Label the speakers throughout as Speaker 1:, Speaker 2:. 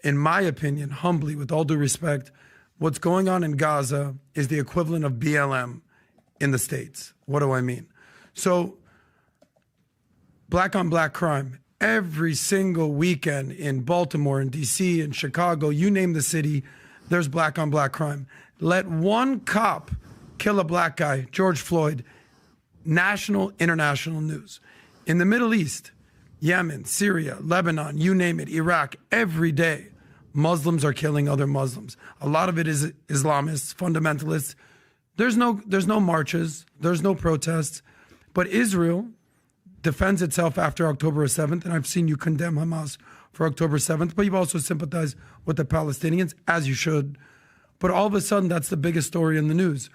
Speaker 1: In my opinion, humbly, with all due respect, what's going on in Gaza is the equivalent of BLM in the States. What do I mean? So, black on black crime, every single weekend in Baltimore, in DC, in Chicago, you name the city, there's black on black crime. Let one cop kill a black guy, George Floyd, national, international news. In the Middle East, Yemen, Syria, Lebanon, you name it, Iraq, every day, Muslims are killing other Muslims. A lot of it is Islamists, fundamentalists. There's no marches, there's no protests, but Israel defends itself after October 7th, and I've seen you condemn Hamas for October 7th, but you've also sympathized with the Palestinians, as you should. But all of a sudden, that's the biggest story in the news.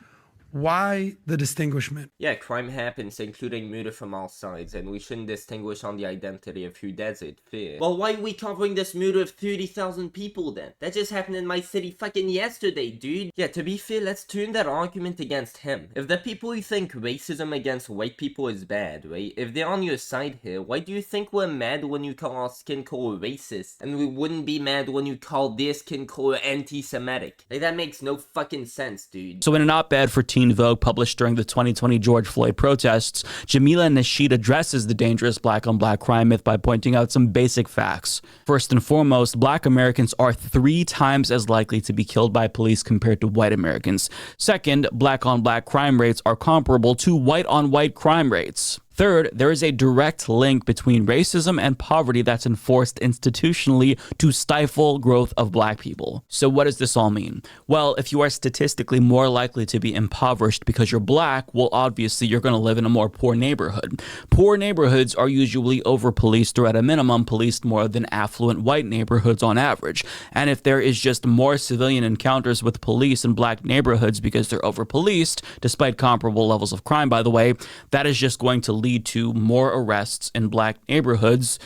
Speaker 1: Why the distinguishment?
Speaker 2: Yeah, crime happens, including murder from all sides, and we shouldn't distinguish on the identity of who does it, fair. Well, why are we covering this murder of 30,000 people then? That just happened in my city fucking yesterday, dude. Yeah, to be fair, let's turn that argument against him. If the people who think racism against white people is bad, right? If they're on your side here, why do you think we're mad when you call our skin color racist? And we wouldn't be mad when you call their skin color anti-Semitic? Like, that makes no fucking sense, dude.
Speaker 3: So in an op-ed for Teen Vogue published during the 2020 George Floyd protests, Jamila Nasheed addresses the dangerous black-on-black crime myth by pointing out some basic facts. First and foremost, black Americans are 3 times as likely to be killed by police compared to white Americans. Second, black-on-black crime rates are comparable to white-on-white crime rates. Third, there is a direct link between racism and poverty that's enforced institutionally to stifle growth of black people. So what does this all mean? Well, if you are statistically more likely to be impoverished because you're black, well, obviously you're going to live in a more poor neighborhood. Poor neighborhoods are usually over-policed, or at a minimum policed more than affluent white neighborhoods on average. And if there is just more civilian encounters with police in black neighborhoods because they're over-policed, despite comparable levels of crime, by the way, that is just going to lead to more arrests in black neighborhoods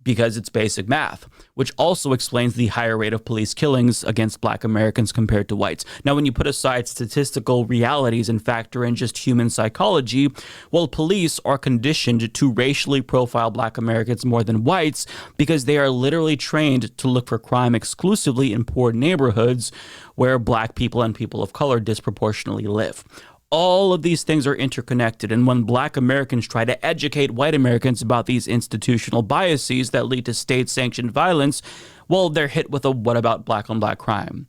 Speaker 3: because it's basic math, which also explains the higher rate of police killings against black Americans compared to whites. Now, when you put aside statistical realities and factor in just human psychology, well, police are conditioned to racially profile black Americans more than whites because they are literally trained to look for crime exclusively in poor neighborhoods where black people and people of color disproportionately live. All of these things are interconnected, and when black Americans try to educate white Americans about these institutional biases that lead to state-sanctioned violence, well, they're hit with a what about black-on-black crime?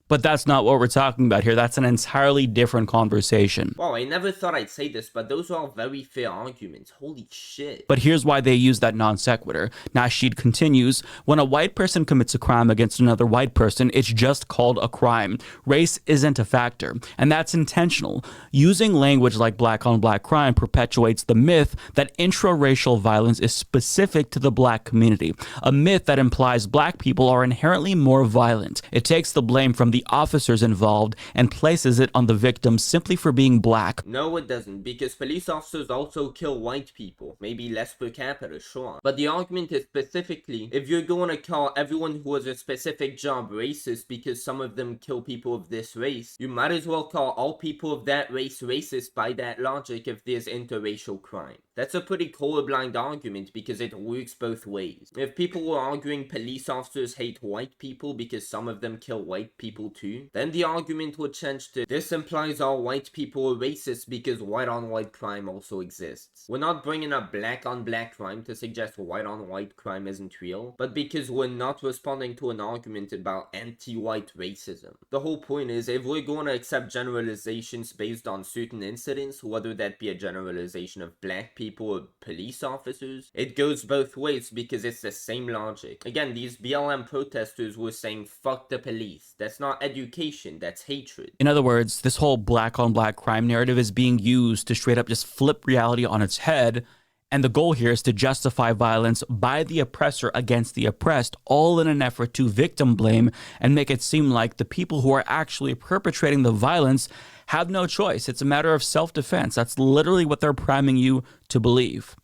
Speaker 3: But that's not what we're talking about here. That's an entirely different conversation.
Speaker 2: Wow, I never thought I'd say this, but those are all very fair arguments. Holy shit.
Speaker 3: But here's why they use that non sequitur. Nasheed continues, when a white person commits a crime against another white person, it's just called a crime. Race isn't a factor, and that's intentional. Using language like black-on-black crime perpetuates the myth that intraracial violence is specific to the black community, a myth that implies black people are inherently more violent. It takes the blame from the officers involved and places it on the victims simply for being black.
Speaker 2: No, it doesn't, because police officers also kill white people. Maybe less per capita, sure. But the argument is specifically, if you're going to call everyone who has a specific job racist because some of them kill people of this race, you might as well call all people of that race racist by that logic if there's interracial crime. That's a pretty colorblind argument because it works both ways. If people were arguing police officers hate white people because some of them kill white people too, then the argument would change to this implies all white people are racist because white on white crime also exists. We're not bringing up black on black crime to suggest white on white crime isn't real, but because we're not responding to an argument about anti-white racism. The whole point is, if we're going to accept generalizations based on certain incidents, whether that be a generalization of black people or police officers, it goes both ways because it's the same logic. Again, these BLM protesters were saying fuck the police. That's not education, that's hatred.
Speaker 3: In other words, this whole black-on-black crime narrative is being used to straight up just flip reality on its head, and the goal here is to justify violence by the oppressor against the oppressed, all in an effort to victim blame and make it seem like the people who are actually perpetrating the violence have no choice. It's a matter of self-defense. That's literally what they're priming you to believe.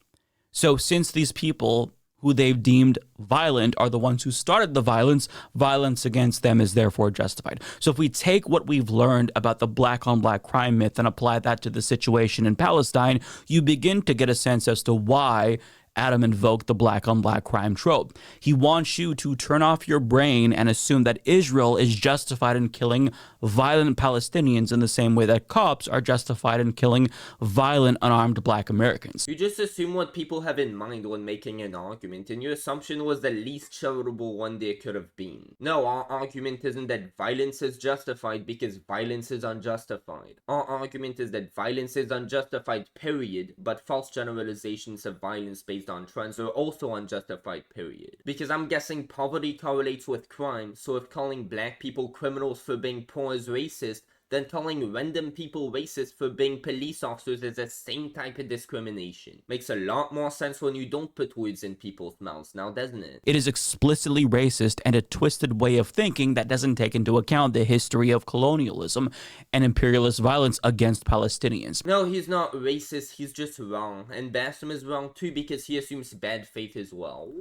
Speaker 3: So since these people who they've deemed violent are the ones who started the violence, violence against them is therefore justified. So if we take what we've learned about the black-on-black crime myth and apply that to the situation in Palestine, you begin to get a sense as to why, Adam invoked the black on black crime trope. He wants you to turn off your brain and assume that Israel is justified in killing violent Palestinians in the same way that cops are justified in killing violent unarmed black Americans.
Speaker 2: You just assume what people have in mind when making an argument, and your assumption was the least charitable one there could have been. No, our argument isn't that violence is justified because violence is unjustified. Our argument is that violence is unjustified, period, but false generalizations of violence based on trends are also unjustified, period. Because I'm guessing poverty correlates with crime, so if calling black people criminals for being poor is racist, then calling random people racist for being police officers is the same type of discrimination. Makes a lot more sense when you don't put words in people's mouths now, doesn't it?
Speaker 3: It is explicitly racist and a twisted way of thinking that doesn't take into account the history of colonialism and imperialist violence against Palestinians.
Speaker 2: No, he's not racist, he's just wrong. And Bassem is wrong too because he assumes bad faith as well.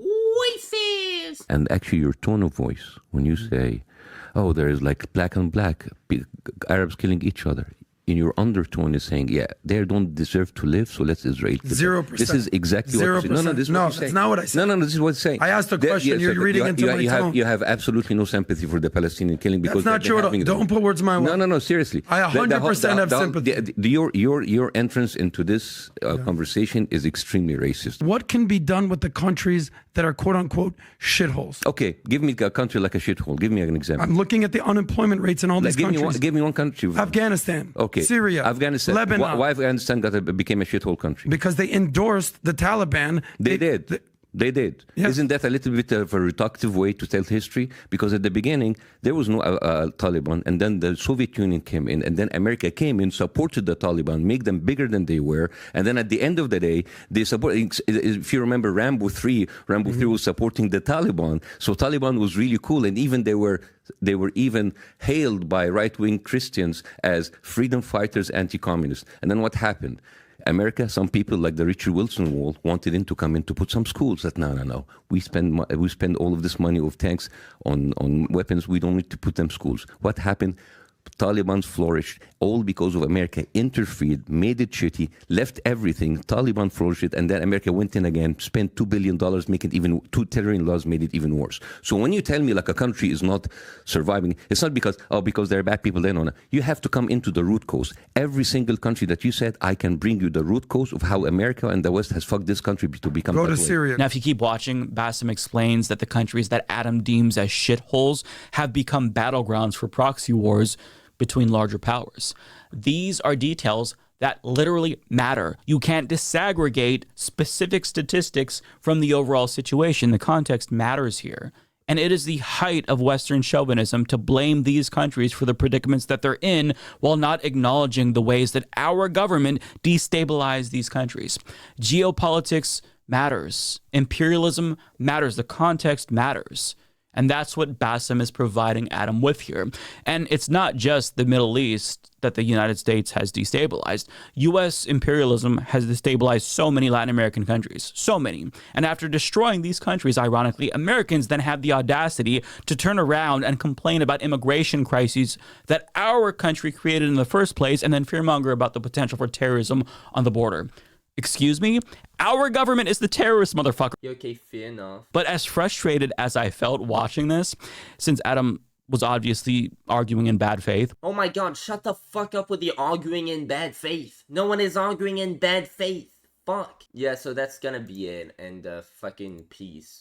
Speaker 2: Racist!
Speaker 4: And actually your tone of voice, when you say, oh, there is like black on black, Arabs killing each other, in your undertone is saying, yeah, they don't deserve to live, so let's Israel kill them.
Speaker 1: 0%.
Speaker 4: This is exactly
Speaker 1: 0%.
Speaker 4: what you say. No, this is
Speaker 1: no,
Speaker 4: what you
Speaker 1: that's
Speaker 4: say.
Speaker 1: not what I said.
Speaker 4: No, this is what I'm saying.
Speaker 1: I asked a question,
Speaker 4: Yes,
Speaker 1: you're reading into my tone.
Speaker 4: You have absolutely no sympathy for the Palestinian killing because
Speaker 1: That's not true at all. Don't put words in my mouth.
Speaker 4: No, seriously.
Speaker 1: I 100% have sympathy.
Speaker 4: Your entrance into this conversation is extremely racist.
Speaker 1: What can be done with the countries that are quote-unquote shitholes?
Speaker 4: Okay, give me a country like a shithole. Give me an example.
Speaker 1: I'm looking at the unemployment rates in all these countries.
Speaker 4: Give me one country.
Speaker 1: Afghanistan,
Speaker 4: Okay.
Speaker 1: Syria,
Speaker 4: Afghanistan.
Speaker 1: Lebanon.
Speaker 4: Why Afghanistan became a shithole country?
Speaker 1: Because they endorsed the Taliban.
Speaker 4: They did. Yeah. Isn't that a little bit of a reductive way to tell history? Because at the beginning, there was no Taliban, and then the Soviet Union came in, and then America came in, supported the Taliban, make them bigger than they were, and then at the end of the day, they support. If you remember Rambo 3 was supporting the Taliban, so Taliban was really cool, and even they were even hailed by right-wing Christians as freedom fighters, anti-communists. And then what happened? America, some people like the Richard Wilson wall wanted him to come in to put some schools. That no. We spend all of this money of tanks on weapons. We don't need to put them schools. What happened? Taliban flourished, all because of America interfered, made it shitty, left everything. Taliban flourished, and then America went in again, spent $2 billion, making even two terrorism laws, made it even worse. So when you tell me like a country is not surviving, it's not because there are bad people there. No. You have to come into the root cause. Every single country that you said, I can bring you the root cause of how America and the West has fucked this country to become.
Speaker 1: Go to Syria.
Speaker 3: Now, if you keep watching, Bassem explains that the countries that Adam deems as shitholes have become battlegrounds for proxy wars between larger powers. These are details that literally matter. You can't disaggregate specific statistics from the overall situation. The context matters here. And it is the height of Western chauvinism to blame these countries for the predicaments that they're in while not acknowledging the ways that our government destabilized these countries. Geopolitics matters. Imperialism matters. The context matters. And that's what Bassem is providing Adam with here. And it's not just the Middle East that the United States has destabilized. U.S. imperialism has destabilized so many Latin American countries, so many. And after destroying these countries, ironically, Americans then have the audacity to turn around and complain about immigration crises that our country created in the first place and then fearmonger about the potential for terrorism on the border. Excuse me? Our government is the terrorist, motherfucker.
Speaker 2: Okay, fair enough.
Speaker 3: But as frustrated as I felt watching this, since Adam was obviously arguing in bad faith.
Speaker 2: Oh my god, shut the fuck up with the arguing in bad faith. No one is arguing in bad faith. Fuck. Yeah, so that's gonna be it, and fucking peace.